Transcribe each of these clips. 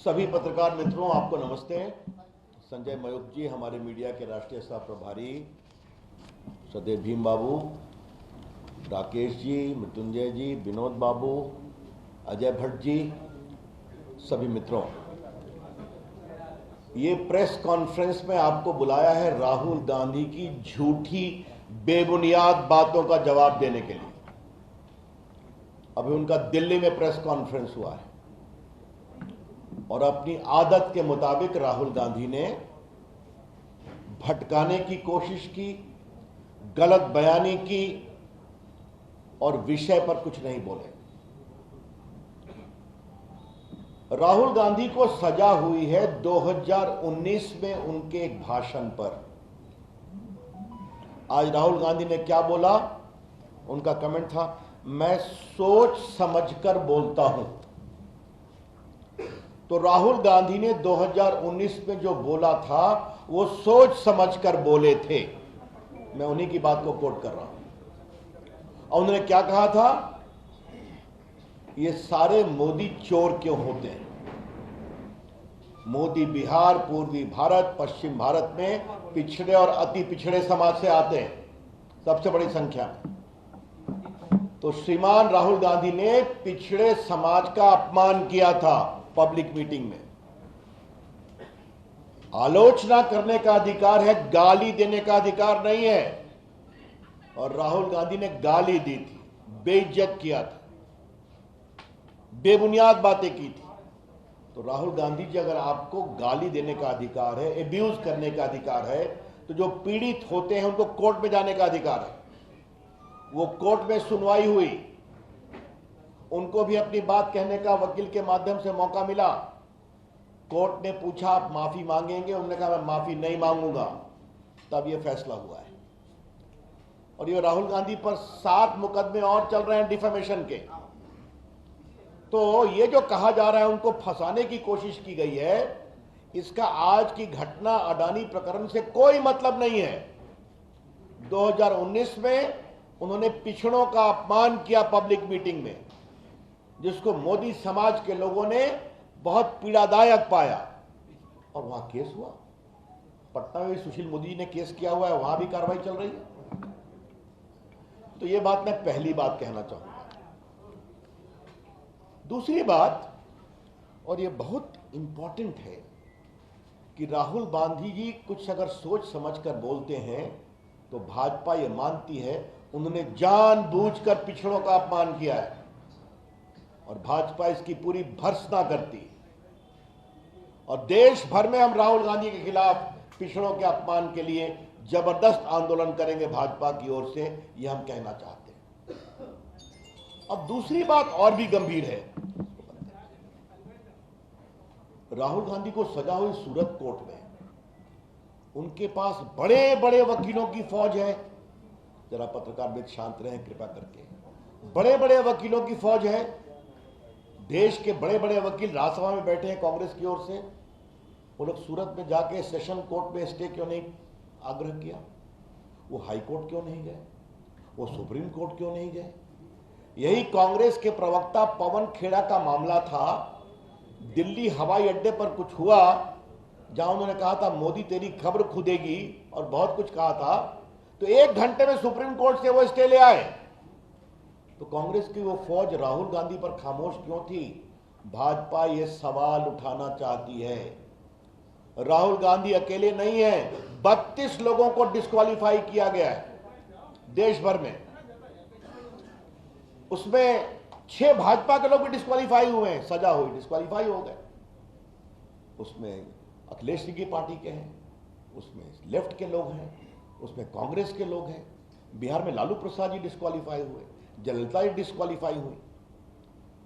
सभी पत्रकार मित्रों, आपको नमस्ते। संजय मयूख जी, हमारे मीडिया के राष्ट्रीय सह प्रभारी, सदैव भीम बाबू, राकेश जी, मृत्युंजय जी, विनोद बाबू, अजय भट्ट जी, सभी मित्रों, ये प्रेस कॉन्फ्रेंस में आपको बुलाया है राहुल गांधी की झूठी बेबुनियाद बातों का जवाब देने के लिए। अभी उनका दिल्ली में प्रेस कॉन्फ्रेंस हुआ है और अपनी आदत के मुताबिक राहुल गांधी ने भटकाने की कोशिश की, गलत बयानी की और विषय पर कुछ नहीं बोले। राहुल गांधी को सजा हुई है 2019 में उनके एक भाषण पर। आज राहुल गांधी ने क्या बोला? उनका कमेंट था, मैं सोच समझकर बोलता हूं। तो राहुल गांधी ने 2019 में जो बोला था वो सोच समझकर बोले थे। मैं उन्हीं की बात को कोट कर रहा हूं। और उन्होंने क्या कहा था? ये सारे मोदी चोर क्यों होते हैं? मोदी बिहार, पूर्वी भारत, पश्चिम भारत में पिछड़े और अति पिछड़े समाज से आते हैं, सबसे बड़ी संख्या में। तो श्रीमान राहुल गांधी ने पिछड़े समाज का अपमान किया था पब्लिक मीटिंग में। आलोचना करने का अधिकार है, गाली देने का अधिकार नहीं है। और राहुल गांधी ने गाली दी थी, बेइज्जत किया था, बेबुनियाद बातें की थी। तो राहुल गांधी जी, अगर आपको गाली देने का अधिकार है, एब्यूज करने का अधिकार है, तो जो पीड़ित होते हैं उनको कोर्ट में जाने का अधिकार है। वो कोर्ट में सुनवाई हुई, उनको भी अपनी बात कहने का वकील के माध्यम से मौका मिला। कोर्ट ने पूछा, आप माफी मांगेंगे? उन्होंने कहा, मैं माफी नहीं मांगूंगा। तब यह फैसला हुआ है। और ये राहुल गांधी पर 7 मुकदमे और चल रहे हैं डिफेमेशन के। तो ये जो कहा जा रहा है उनको फंसाने की कोशिश की गई है, इसका आज की घटना अडानी प्रकरण से कोई मतलब नहीं है। 2019 में उन्होंने पिछड़ों का अपमान किया पब्लिक मीटिंग में, जिसको मोदी समाज के लोगों ने बहुत पीड़ादायक पाया। और वहां केस हुआ। पटना में सुशील मोदी जी ने केस किया हुआ है, वहां भी कार्रवाई चल रही है। तो ये बात मैं पहली बात कहना चाहूंगा। दूसरी बात, और ये बहुत इंपॉर्टेंट है, कि राहुल गांधी जी कुछ अगर सोच समझकर बोलते हैं तो भाजपा ये मानती है उन्होंने जानबूझकर पिछड़ों का अपमान किया है और भाजपा इसकी पूरी भर्त्सना करती। और देश भर में हम राहुल गांधी के खिलाफ पिछड़ों के अपमान के लिए जबरदस्त आंदोलन करेंगे भाजपा की ओर से, यह हम कहना चाहते हैं। अब दूसरी बात और भी गंभीर है। राहुल गांधी को सजा हुई सूरत कोर्ट में, उनके पास बड़े बड़े वकीलों की फौज है। जरा पत्रकार मित्र शांत रहें कृपया करके। बड़े बड़े वकीलों की फौज है। देश के बड़े बड़े वकील राज्यसभा में बैठे हैं कांग्रेस की ओर से। वो लोग सूरत में जाके सेशन कोर्ट में स्टे क्यों नहीं आग्रह किया? वो हाई कोर्ट क्यों नहीं गए? वो सुप्रीम कोर्ट क्यों नहीं गए? यही कांग्रेस के प्रवक्ता पवन खेड़ा का मामला था। दिल्ली हवाई अड्डे पर कुछ हुआ जहां उन्होंने कहा था मोदी तेरी खबर खुदेगी और बहुत कुछ कहा था। तो 1 घंटे में सुप्रीम कोर्ट से वो स्टे ले आए। तो कांग्रेस की वो फौज राहुल गांधी पर खामोश क्यों थी? भाजपा ये सवाल उठाना चाहती है। राहुल गांधी अकेले नहीं है, 32 लोगों को डिस्क्वालीफाई किया गया है देश भर में। उसमें 6 भाजपा के लोग भी डिस्क्वालीफाई हुए हैं, सजा हुई, डिस्क्वालीफाई हो गए। उसमें अखिलेश सिंह की पार्टी के हैं, उसमें लेफ्ट के लोग हैं, उसमें कांग्रेस के लोग हैं। बिहार में लालू प्रसाद जी डिस्क्वालीफाई हुए, जयललिता जी डिस्क्वालीफाई हुई।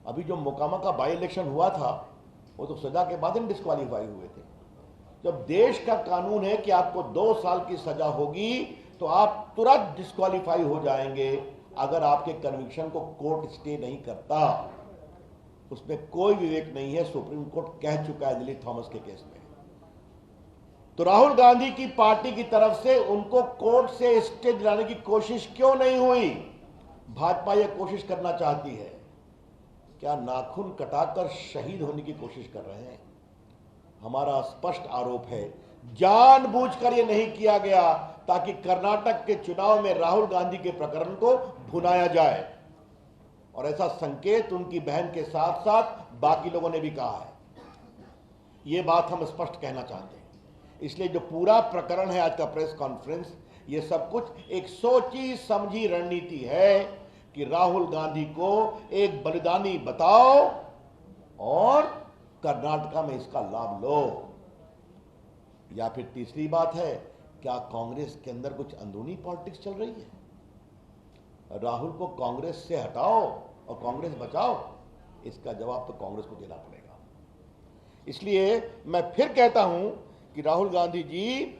अभी जो मोकामा का बाई इलेक्शन हुआ था वो तो सजा के बाद ही डिस्क्वालीफाई हुए थे। जब देश का कानून है कि आपको 2 साल की सजा होगी तो आप तुरंत डिस्क्वालीफाई हो जाएंगे अगर आपके कन्विक्शन को कोर्ट स्टे नहीं करता। उसमें कोई विवेक नहीं है, सुप्रीम कोर्ट कह चुका है दिलीप थॉमस के केस में। तो राहुल गांधी की पार्टी की तरफ से उनको कोर्ट से स्टे दिलाने की कोशिश क्यों नहीं हुई? भाजपा यह कोशिश करना चाहती है। क्या नाखून कटाकर शहीद होने की कोशिश कर रहे हैं? हमारा स्पष्ट आरोप है जानबूझकर यह नहीं किया गया ताकि कर्नाटक के चुनाव में राहुल गांधी के प्रकरण को भुनाया जाए, और ऐसा संकेत उनकी बहन के साथ साथ बाकी लोगों ने भी कहा है। यह बात हम स्पष्ट कहना चाहते हैं। इसलिए जो पूरा प्रकरण है आज का प्रेस कॉन्फ्रेंस, ये सब कुछ एक सोची समझी रणनीति है कि राहुल गांधी को एक बलिदानी बताओ और कर्नाटका में इसका लाभ लो। या फिर तीसरी बात है, क्या कांग्रेस के अंदर कुछ अंदरूनी पॉलिटिक्स चल रही है? राहुल को कांग्रेस से हटाओ और कांग्रेस बचाओ, इसका जवाब तो कांग्रेस को देना पड़ेगा। इसलिए मैं फिर कहता हूं कि राहुल गांधी जी,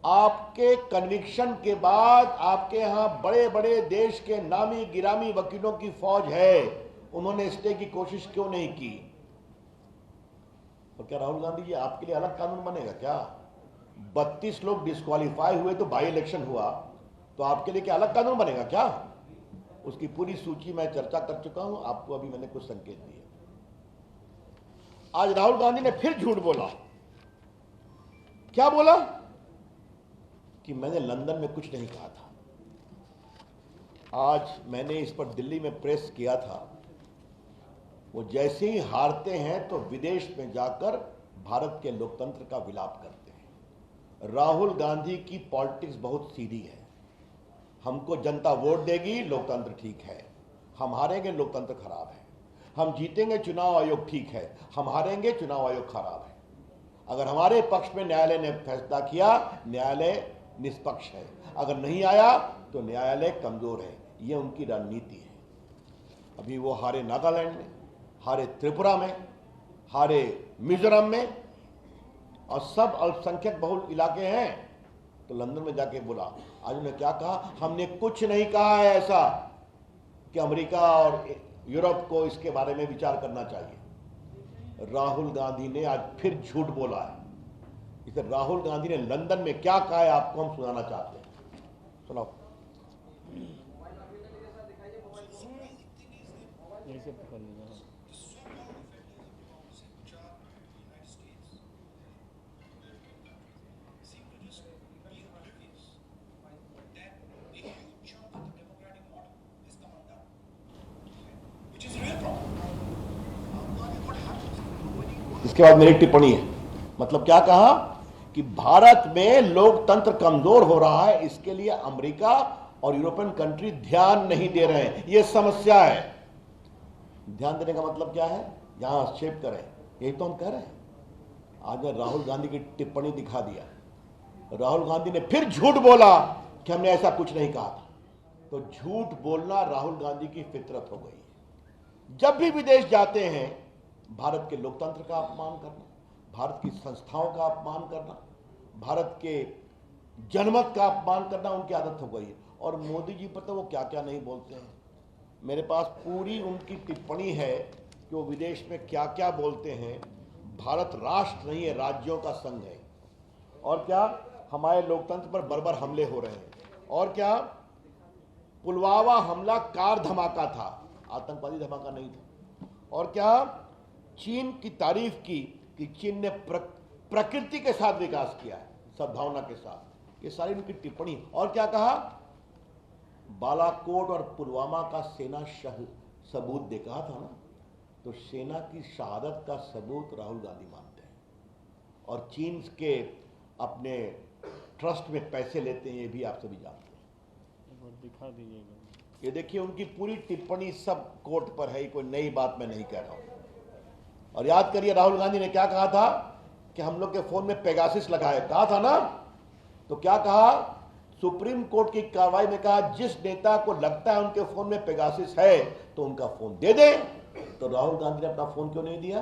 आपके कन्विक्शन के बाद आपके यहां बड़े बड़े देश के नामी गिरामी वकीलों की फौज है, उन्होंने स्टे की कोशिश क्यों नहीं की? और क्या राहुल गांधी जी आपके लिए अलग कानून बनेगा क्या? 32 लोग डिस्क्वालीफाई हुए तो बाई इलेक्शन हुआ, तो आपके लिए क्या अलग कानून बनेगा क्या? उसकी पूरी सूची मैं चर्चा कर चुका हूं, आपको अभी मैंने कुछ संकेत दिए। आज राहुल गांधी ने फिर झूठ बोला। क्या बोला? कि मैंने लंदन में कुछ नहीं कहा था। आज मैंने इस पर दिल्ली में प्रेस किया था। वो जैसे ही हारते हैं तो विदेश में जाकर भारत के लोकतंत्र का विलाप करते हैं। राहुल गांधी की पॉलिटिक्स बहुत सीधी है। हमको जनता वोट देगी, लोकतंत्र ठीक है। हम हारेंगे, लोकतंत्र खराब है। हम जीतेंगे, चुनाव आयोग ठीक है। हम हारेंगे, चुनाव आयोग खराब है। अगर हमारे पक्ष में न्यायालय ने फैसला किया, न्यायालय निष्पक्ष है। अगर नहीं आया तो न्यायालय कमजोर है। यह उनकी रणनीति है। अभी वो हारे नागालैंड में, हारे त्रिपुरा में, हारे मिजोरम में, और सब अल्पसंख्यक बहुल इलाके हैं। तो लंदन में जाके बोला। आज उन्होंने क्या कहा? हमने कुछ नहीं कहा है ऐसा कि अमेरिका और यूरोप को इसके बारे में विचार करना चाहिए। राहुल गांधी ने आज फिर झूठ बोला है। इसे राहुल गांधी ने लंदन में क्या कहा है आपको हम सुनाना चाहते हैं। सुनाओ। इसके बाद मेरी टिप्पणी है। मतलब क्या कहा? कि भारत में लोकतंत्र कमजोर हो रहा है, इसके लिए अमेरिका और यूरोपियन कंट्री ध्यान नहीं दे रहे हैं। यह समस्या है। ध्यान देने का मतलब क्या है? यहां आक्षेप करें, यही तो हम कह रहे हैं। आज मैं राहुल गांधी की टिप्पणी दिखा दिया। राहुल गांधी ने फिर झूठ बोला कि हमने ऐसा कुछ नहीं कहा था। तो झूठ बोलना राहुल गांधी की फितरत हो गई है। जब भी विदेश जाते हैं, भारत के लोकतंत्र का अपमान करना, भारत की संस्थाओं का अपमान करना, भारत के जनमत का अपमान करना उनकी आदत हो गई है। और मोदी जी पर तो वो क्या क्या नहीं बोलते हैं। मेरे पास पूरी उनकी टिप्पणी है कि वो विदेश में क्या क्या बोलते हैं। भारत राष्ट्र नहीं है, राज्यों का संघ है। और क्या हमारे लोकतंत्र पर बर्बर हमले हो रहे हैं। और क्या पुलवामा हमला कार धमाका था, आतंकवादी धमाका नहीं था। और क्या चीन की तारीफ की कि चीन ने प्रकृति के साथ विकास किया है, सद्भावना के साथ। ये सारी उनकी टिप्पणी। और क्या कहा? बालाकोट और पुलवामा का सेना सबूत दे कहा था ना। तो सेना की शहादत का सबूत राहुल गांधी मानते हैं। और चीन के अपने ट्रस्ट में पैसे लेते हैं, ये भी आप सभी जानते हैं। दिखा दीजिएगा। ये देखिए उनकी पूरी टिप्पणी सब कोर्ट पर है, कोई नई बात मैं नहीं कह रहा हूं। और याद करिए राहुल गांधी ने क्या कहा था कि हम लोग के फोन में पेगासिस लगाए, कहा था ना। तो क्या कहा? सुप्रीम कोर्ट की कार्रवाई में कहा जिस नेता को लगता है उनके फोन में पेगासिस है तो उनका फोन दे दे। तो राहुल गांधी ने अपना फोन क्यों नहीं दिया?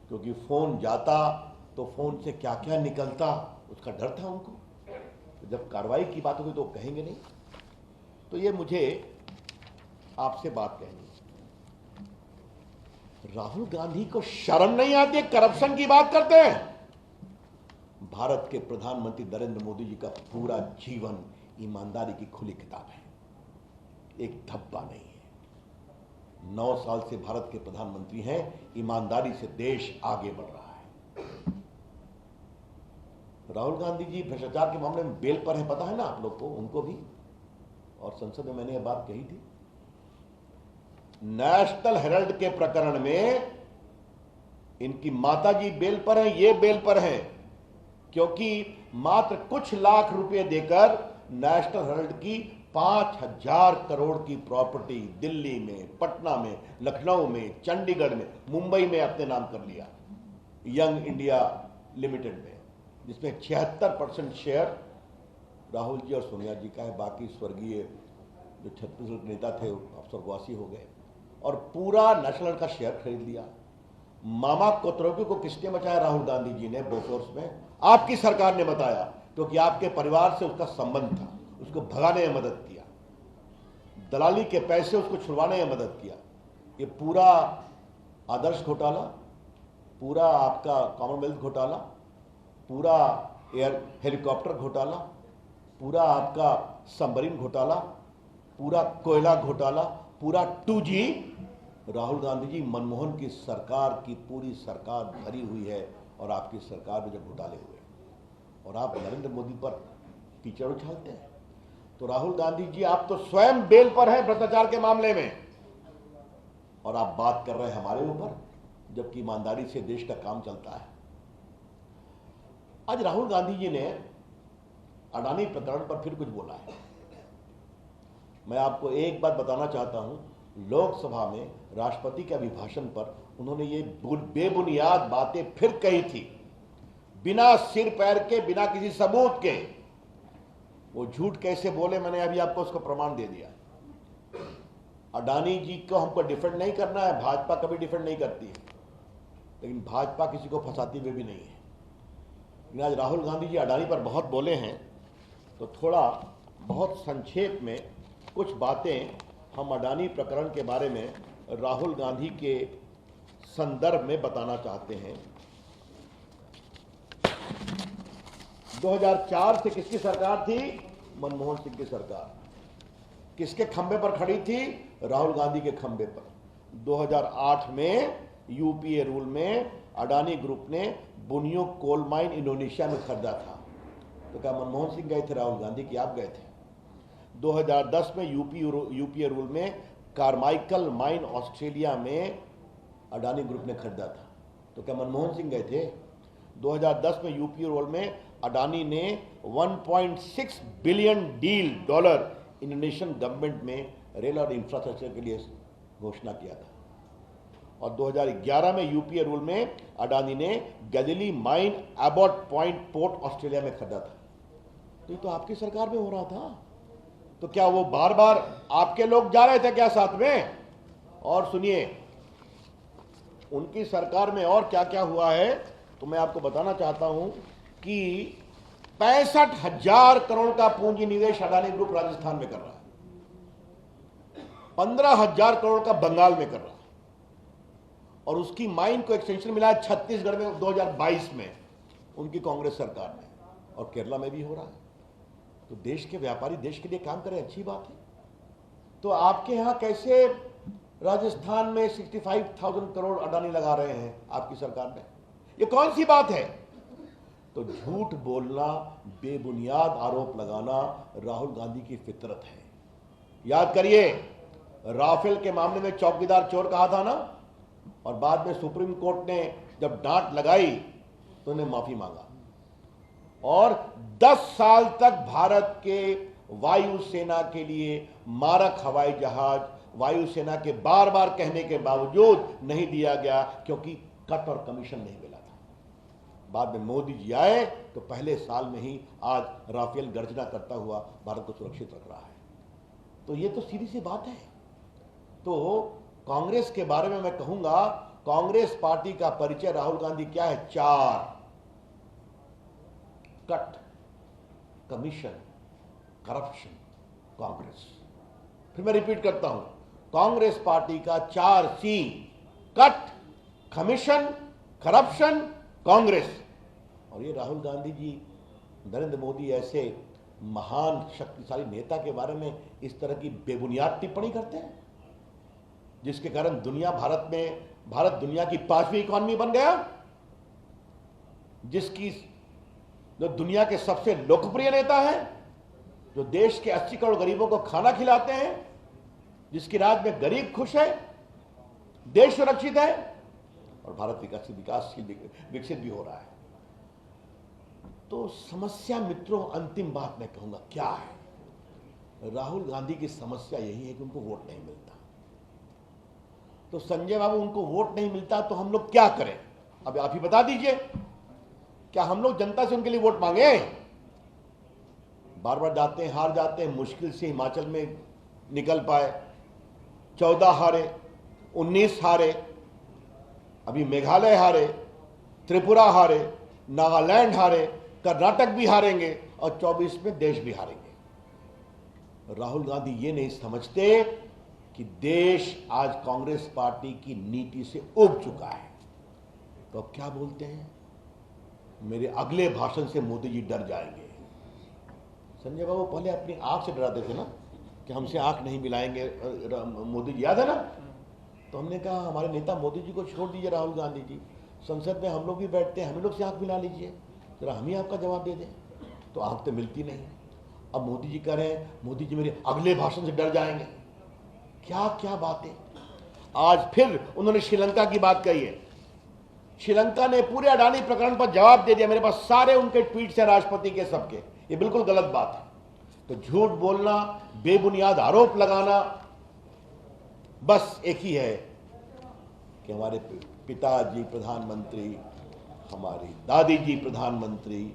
क्योंकि फोन जाता तो फोन से क्या क्या निकलता, उसका डर था उनको। तो जब कार्रवाई की बात होगी तो कहेंगे नहीं। तो ये मुझे आपसे बात कहनी है, राहुल गांधी को शर्म नहीं आती? करप्शन की बात करते हैं। भारत के प्रधानमंत्री नरेंद्र मोदी जी का पूरा जीवन ईमानदारी की खुली किताब है, एक धब्बा नहीं है। 9 साल से भारत के प्रधानमंत्री हैं, ईमानदारी से देश आगे बढ़ रहा है। राहुल गांधी जी भ्रष्टाचार के मामले में बेल पर है, पता है ना आप लोग को, उनको भी, और संसद में मैंने यह बात कही थी। नेशनल हेराल्ड के प्रकरण में इनकी माताजी बेल पर हैं, ये बेल पर हैं, क्योंकि मात्र कुछ लाख रुपए देकर नेशनल हेराल्ड की 5,000 करोड़ की प्रॉपर्टी दिल्ली में, पटना में, लखनऊ में, चंडीगढ़ में, मुंबई में अपने नाम कर लिया, यंग इंडिया लिमिटेड में, जिसमें 76% शेयर राहुल जी और सोनिया जी का है। बाकी स्वर्गीय जो छत्तीसगढ़ के नेता थे अब स्वर्गवासी हो गए, और पूरा नेशनल का शेयर खरीद लिया। मामा कोतरोगी को किसने बचाया? राहुल गांधी जी ने बोफोर्स में, आपकी सरकार ने बताया, क्योंकि आपके परिवार से उसका संबंध था, उसको भगाने में मदद किया, दलाली के पैसे उसको छुड़वाने में मदद किया। ये पूरा आदर्श घोटाला, पूरा आपका कॉमनवेल्थ घोटाला, पूरा एयर हेलीकॉप्टर घोटाला, पूरा आपका सबमरीन घोटाला, पूरा कोयला घोटाला, पूरा 2G राहुल गांधी जी मनमोहन की सरकार की पूरी सरकार भरी हुई है, और आपकी सरकार में जब घोटाले हुए और आप नरेंद्र मोदी पर कीचड़ उछालते हैं। तो राहुल गांधी जी आप तो स्वयं बेल पर हैं भ्रष्टाचार के मामले में, और आप बात कर रहे हैं हमारे ऊपर, जबकि ईमानदारी से देश का काम चलता है। आज राहुल गांधी जी ने अडानी प्रकरण पर फिर कुछ बोला है। मैं आपको एक बात बताना चाहता हूं, लोकसभा में राष्ट्रपति के अभिभाषण पर उन्होंने ये बेबुनियाद बातें फिर कही थी, बिना सिर पैर के, बिना किसी सबूत के। वो झूठ कैसे बोले, मैंने अभी आपको उसका प्रमाण दे दिया। अडानी जी को हमको डिफेंड नहीं करना है, भाजपा कभी डिफेंड नहीं करती है, लेकिन भाजपा किसी को फंसाती हुई भी नहीं है। लेकिन आज राहुल गांधी जी अडानी पर बहुत बोले हैं, तो थोड़ा बहुत संक्षेप में कुछ बातें हम अडानी प्रकरण के बारे में राहुल गांधी के संदर्भ में बताना चाहते हैं। 2004 से किसकी सरकार थी? मनमोहन सिंह की सरकार। किसके खंबे पर खड़ी थी? राहुल गांधी के खंबे पर। 2008 में यूपीए रूल में अडानी ग्रुप ने बुनियो कोल माइन इंडोनेशिया में खरीदा था। तो क्या मनमोहन सिंह गए थे राहुल गांधी की? आप गए थे। 2010 में यूपीए रूल में कार्माइकल माइन ऑस्ट्रेलिया में अडानी ग्रुप ने खरीदा था। तो क्या मनमोहन सिंह गए थे? 2010 में यूपीए रूल में अडानी ने 1.6 बिलियन डॉलर इंडोनेशियन गवर्नमेंट में रेल और इंफ्रास्ट्रक्चर के लिए घोषणा किया था। और 2011 में यूपीए रूल में अडानी ने Galilee mine Abbot point port Australia में खरीदा था। तो ये तो आपकी सरकार में हो रहा था। तो क्या वो बार बार आपके लोग जा रहे थे क्या साथ में? और सुनिए, उनकी सरकार में और क्या क्या हुआ है तो मैं आपको बताना चाहता हूं कि 65,000 करोड़ का पूंजी निवेश अडानी ग्रुप राजस्थान में कर रहा है, 15,000 करोड़ का बंगाल में कर रहा है, और उसकी माइन को एक्सटेंशन मिला है छत्तीसगढ़ में 2022 में उनकी कांग्रेस सरकार ने, और केरला में भी हो रहा है। तो देश के व्यापारी देश के लिए काम करें, अच्छी बात है। तो आपके यहां कैसे राजस्थान में 65,000 करोड़ अडानी लगा रहे हैं आपकी सरकार में? ये कौन सी बात है? तो झूठ बोलना, बेबुनियाद आरोप लगाना राहुल गांधी की फितरत है। याद करिए, राफेल के मामले में चौकीदार चोर कहा था ना, और बाद में सुप्रीम कोर्ट ने जब डांट लगाई तो उन्हें माफी मांगा, और 10 साल तक भारत के वायुसेना के लिए मारक हवाई जहाज वायुसेना के बार बार कहने के बावजूद नहीं दिया गया, क्योंकि कट और कमीशन नहीं मिला था। बाद में मोदी जी आए तो पहले साल में ही आज राफेल गर्जना करता हुआ भारत को सुरक्षित रख रहा है। तो ये तो सीधी सी बात है। तो कांग्रेस के बारे में मैं कहूंगा, कांग्रेस पार्टी का परिचय राहुल गांधी क्या है? 4: कट, कमीशन, करप्शन, कांग्रेस। फिर मैं रिपीट करता हूं, कांग्रेस पार्टी का 4C: cut, commission, corruption, Congress. और ये राहुल गांधी जी, नरेंद्र मोदी ऐसे महान शक्तिशाली नेता के बारे में इस तरह की बेबुनियाद टिप्पणी करते हैं, जिसके कारण भारत दुनिया की 5वीं इकॉनमी बन गया, जिसकी जो दुनिया के सबसे लोकप्रिय नेता हैं, जो देश के 80 करोड़ गरीबों को खाना खिलाते हैं, जिसके राज में गरीब खुश है, देश सुरक्षित है और भारत विकासशील विकसित भी हो रहा है। तो समस्या मित्रों, अंतिम बात मैं कहूंगा क्या है, राहुल गांधी की समस्या यही है कि उनको वोट नहीं मिलता। तो संजय बाबू, उनको वोट नहीं मिलता तो हम लोग क्या करें? अब आप ही बता दीजिए, क्या हम लोग जनता से उनके लिए वोट मांगे? बार बार जाते हैं, हार जाते हैं, मुश्किल से हिमाचल में निकल पाए, 14 हारे, 19 हारे, अभी मेघालय हारे, त्रिपुरा हारे, नागालैंड हारे, कर्नाटक भी हारेंगे और 24 में देश भी हारेंगे। राहुल गांधी ये नहीं समझते कि देश आज कांग्रेस पार्टी की नीति से उब चुका है। तो अब क्या बोलते हैं, मेरे अगले भाषण से मोदी जी डर जाएंगे। संजय बाबू पहले अपनी आंख से डराते थे ना कि हमसे आंख नहीं मिलाएंगे मोदी जी, याद है ना? तो हमने कहा हमारे नेता मोदी जी को छोड़ दीजिए, राहुल गांधी जी संसद में हम लोग भी बैठते हैं, हम लोग से आंख मिला लीजिए, जरा हम ही आपका जवाब दे दें। तो आंख तो मिलती नहीं। अब मोदी जी कह रहे हैं मोदी जी मेरे अगले भाषण से डर जाएंगे। क्या क्या बातें। आज फिर उन्होंने श्रीलंका की बात कही है। श्रीलंका ने पूरे अडानी प्रकरण पर जवाब दे दिया, मेरे पास सारे उनके ट्वीट्स हैं राष्ट्रपति के सबके। ये बिल्कुल गलत बात है। तो झूठ बोलना, बेबुनियाद आरोप लगाना, बस एक ही है कि हमारे पिताजी प्रधानमंत्री, हमारी दादी जी प्रधानमंत्री,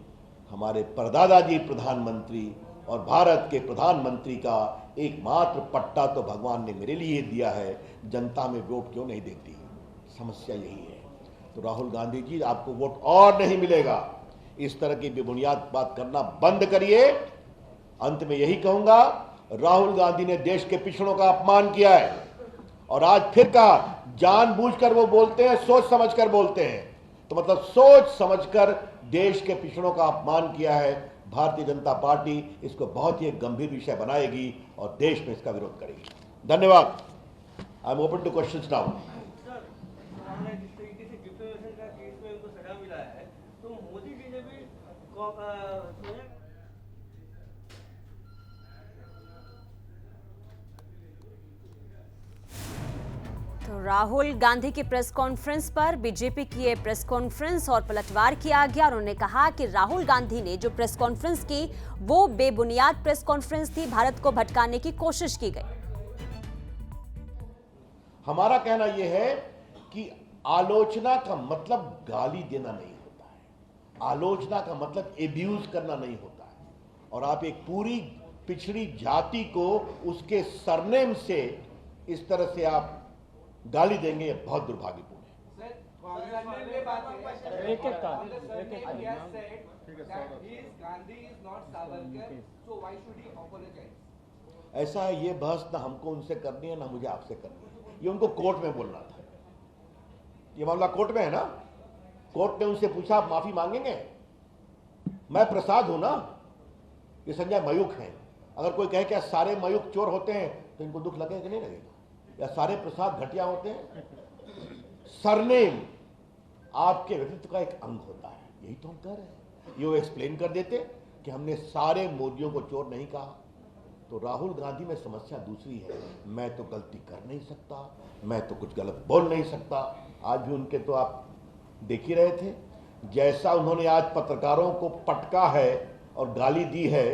हमारे परदादा जी प्रधानमंत्री और भारत के प्रधानमंत्री का एकमात्र पट्टा तो भगवान ने मेरे लिए दिया है, जनता में वोट क्यों नहीं देती? समस्या यही है। तो राहुल गांधी जी, आपको वोट और नहीं मिलेगा। इस तरह की बेबुनियाद बात करना बंद करिए। अंत में यही कहूंगा, राहुल गांधी ने देश के पिछड़ों का अपमान किया है और आज फिर कहा जानबूझकर वो बोलते हैं, सोच समझकर बोलते हैं। तो मतलब सोच समझकर देश के पिछड़ों का अपमान किया है। भारतीय जनता पार्टी इसको बहुत ही एक गंभीर विषय बनाएगी और देश में इसका विरोध करेगी। धन्यवाद। I am open two questions now. तो राहुल गांधी की प्रेस कॉन्फ्रेंस पर बीजेपी की ये प्रेस कॉन्फ्रेंस और पलटवार किया गया। उन्होंने कहा कि राहुल गांधी ने जो प्रेस कॉन्फ्रेंस की वो बेबुनियाद प्रेस कॉन्फ्रेंस थी, भारत को भटकाने की कोशिश की गई। हमारा कहना यह है कि आलोचना का मतलब गाली देना नहीं होता है, आलोचना का मतलब एब्यूज करना नहीं होता है। और आप एक पूरी पिछड़ी जाति को उसके सरनेम से इस तरह से आप गाली देंगे, ये बहुत दुर्भाग्यपूर्ण है। ऐसा है, ये बहस ना हमको उनसे करनी है ना मुझे आपसे करनी है, ये उनको कोर्ट में बोलना था। ये मामला कोर्ट में है ना, कोर्ट ने उनसे पूछा आप माफी मांगेंगे? मैं प्रसाद हूं ना, ये संजय मयूख हैं। अगर कोई कहे कि सारे मयूख चोर होते हैं तो इनको दुख लगेगा कि नहीं लगेगा? या सारे प्रसाद घटिया होते हैं? सरनेम आपके व्यक्तित्व का एक अंग होता है, यही तो हम कह रहे हैं। ये वो एक्सप्लेन कर देते कि हमने सारे मोदियों को चोर नहीं कहा। तो राहुल गांधी में समस्या दूसरी है, मैं तो गलती कर नहीं सकता, मैं तो कुछ गलत बोल नहीं सकता। आज भी उनके तो आप देख ही रहे थे, जैसा उन्होंने आज पत्रकारों को पटका है और गाली दी है,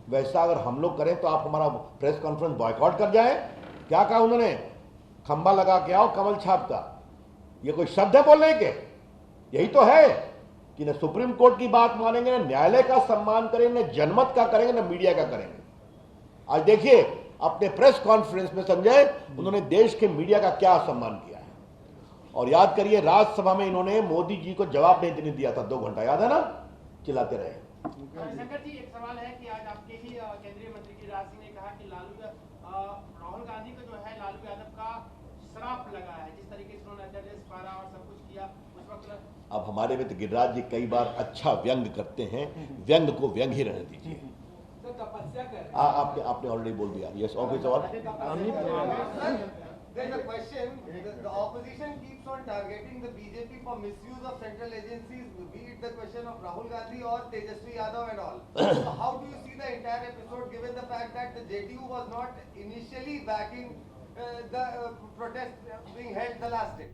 वैसा अगर हम लोग करें तो आप हमारा प्रेस कॉन्फ्रेंस बॉयकॉट कर जाए। क्या कहा उन्होंने? खंबा लगा के आओ कमल छाप का। ये कोई शब्द है बोलने के? यही तो है कि न सुप्रीम कोर्ट की बात मानेंगे, न न्यायालय का सम्मान करेंगे, न जनमत का करेंगे, न मीडिया का करेंगे। आज देखिए अपने प्रेस कॉन्फ्रेंस में संजय, उन्होंने देश के मीडिया का क्या सम्मान किया है। और याद करिए राज्यसभा में इन्होंने मोदी जी को जवाब नहीं देने दिया था 2 घंटा, याद है ना? चिल्लाते रहे। शंकर जी, एक सवाल है कि आज आपके ही केंद्रीय मंत्री गिरिराज सिंह ने कहा कि राहुल गांधी को जो है लालू यादव का श्राप लगा है, जिस तरीके से उन्होंने अध्यादेश पारा और सब कुछ किया उस वक्त। अब हमारे में तो गिरिराज जी कई बार अच्छा व्यंग करते हैं, व्यंग को व्यंग ही रहने दीजिए। आपने ऑलरेडी बोल दिया। यस, और कोई सवाल? There's a question. The opposition keeps on targeting the BJP for misuse of central agencies, be it the question of Rahul Gandhi or Tejasvi Yadav and all. So how do you see the entire episode given the fact that the JDU was not initially backing the protest being held the last day?